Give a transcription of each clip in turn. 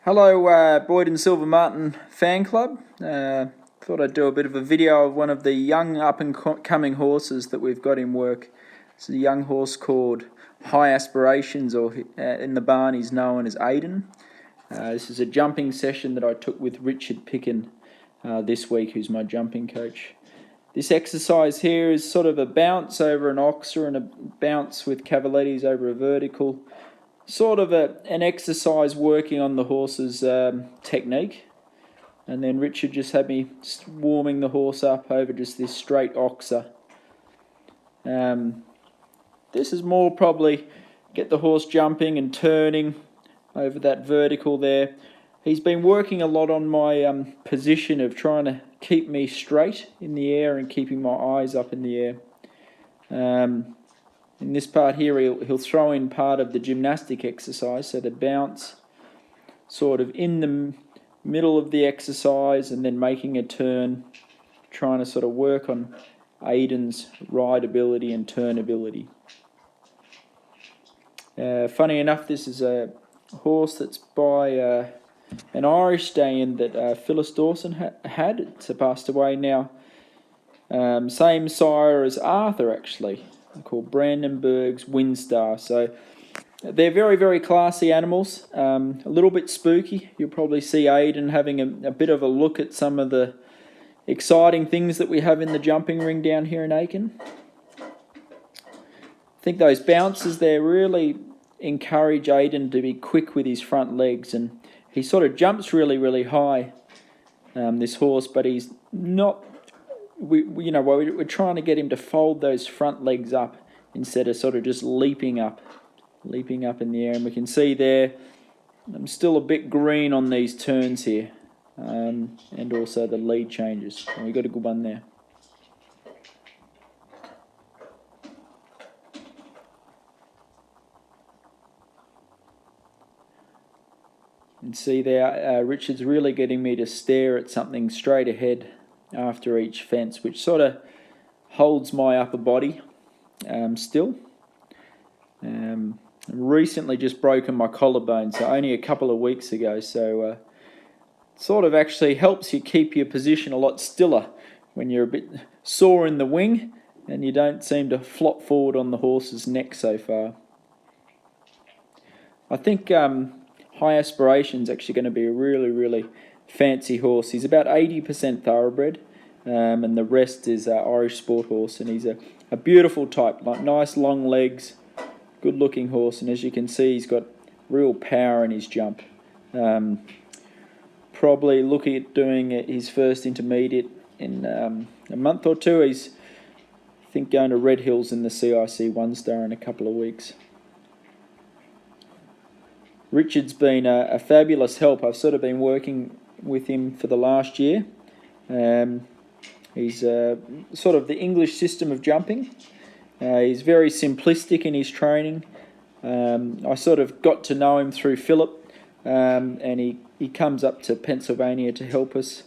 Hello, Boyd and Silver Martin fan club. Thought I'd do a bit of a video of one of the young up-and-coming horses that we've got in work. It's a young horse called High Aspirations, or in the barn he's known as Aiden. This is a jumping session that I took with Richard Picken this week, who's my jumping coach. This exercise here is sort of a bounce over an oxa and a bounce with cavalettes over a vertical. Sort of an exercise working on the horse's technique. And then Richard just had me warming the horse up over just this straight oxa. This is more probably get the horse jumping and turning over that vertical there. He's been working a lot on my position of trying to keep me straight in the air and keeping my eyes up in the air. In this part here, he'll throw in part of the gymnastic exercise, so the bounce sort of in the middle of the exercise and then making a turn, trying to sort of work on Aiden's rideability and turnability. Funny enough, this is a horse that's by an Irish stallion that Phyllis Dawson had. It's passed away now. Same sire as Arthur, actually, called Brandenburg's Windstar. So they're very, very classy animals. A little bit spooky. You'll probably see Aiden having a bit of a look at some of the exciting things that we have in the jumping ring down here in Aiken. I think those bounces there really encourage Aiden to be quick with his front legs, and he sort of jumps really, really high, this horse, but he's not. We're trying to get him to fold those front legs up instead of sort of just leaping up in the air. And we can see there, I'm still a bit green on these turns here, and also the lead changes. And we got a good one there. And see there, Richard's really getting me to stare at something straight ahead after each fence, which sort of holds my upper body still. Recently just broken my collarbone, so only a couple of weeks ago, so sort of actually helps you keep your position a lot stiller when you're a bit sore in the wing and you don't seem to flop forward on the horse's neck so far. I think High Aspirations actually going to be a really, really fancy horse. He's about 80% thoroughbred, and the rest is Irish sport horse, and he's a beautiful type, like nice long legs, good looking horse, and as you can see he's got real power in his jump. Probably looking at doing his first intermediate in a month or two. He's, I think, going to Red Hills in the CIC 1-star in a couple of weeks. Richard's been a fabulous help. I've sort of been working with him for the last year. He's sort of the English system of jumping. He's very simplistic in his training. I sort of got to know him through Philip, and he comes up to Pennsylvania to help us.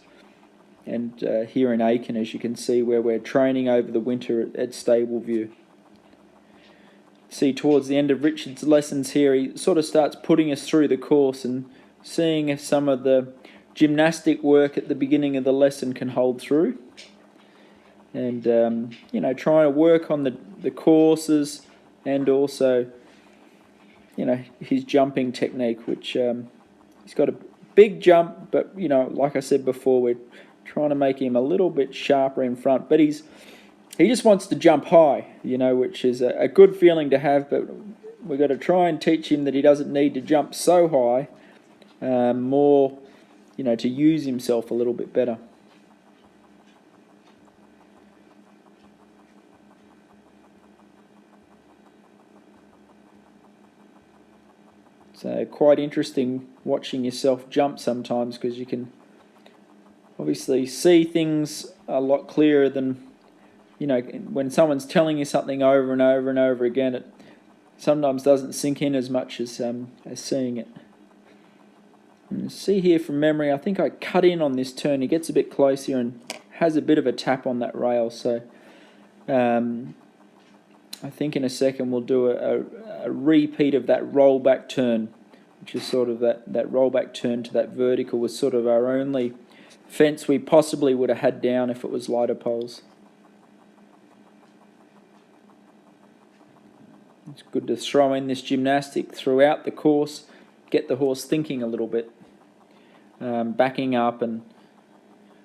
And here in Aiken, as you can see, where we're training over the winter at Stableview. See, towards the end of Richard's lessons here, he sort of starts putting us through the course and seeing if some of the gymnastic work at the beginning of the lesson can hold through. And, trying to work on the courses and also, his jumping technique, which he's got a big jump, but, like I said before, we're trying to make him a little bit sharper in front. But he just wants to jump high, which is a good feeling to have, but we've got to try and teach him that he doesn't need to jump so high, more, to use himself a little bit better. So quite interesting watching yourself jump sometimes, because you can obviously see things a lot clearer than, when someone's telling you something over and over and over again. It sometimes doesn't sink in as much as seeing it. And see here from memory, I think I cut in on this turn. He gets a bit closer and has a bit of a tap on that rail. So I think in a second we'll do a repeat of that rollback turn which is sort of that rollback turn to that vertical, was sort of our only fence we possibly would have had down if it was lighter poles. It's good to throw in this gymnastic throughout the course, get the horse thinking a little bit, backing up and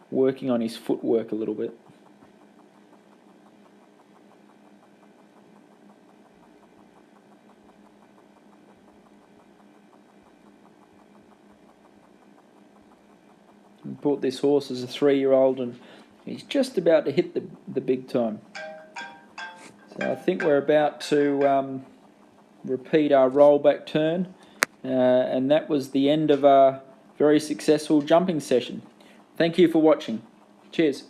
working on his footwork a little bit. We bought this horse as a 3-year-old and he's just about to hit the big time. So I think we're about to repeat our rollback turn, and that was the end of our very successful jumping session. Thank you for watching. Cheers.